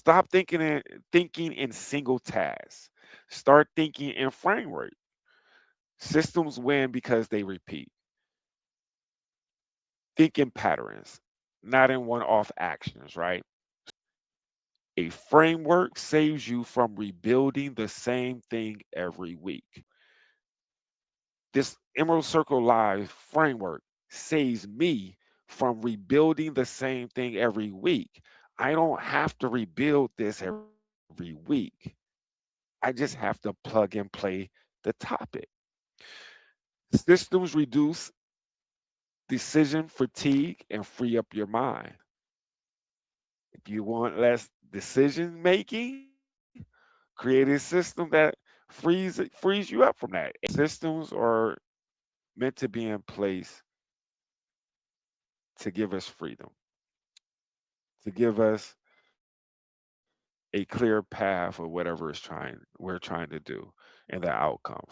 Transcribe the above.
Stop thinking in single tasks. Start thinking in framework. Systems win because they repeat. Think in patterns, not in one-off actions, right? A framework saves you from rebuilding the same thing every week. This Emerald Circle Live framework saves me from rebuilding the same thing every week. I don't have to rebuild this every week. I just have to plug and play the topic. Systems reduce decision fatigue and free up your mind. If you want less decision making, create a system that frees you up from that. Systems are meant to be in place to give us freedom, to give us a clear path of whatever we're trying to do and the outcomes.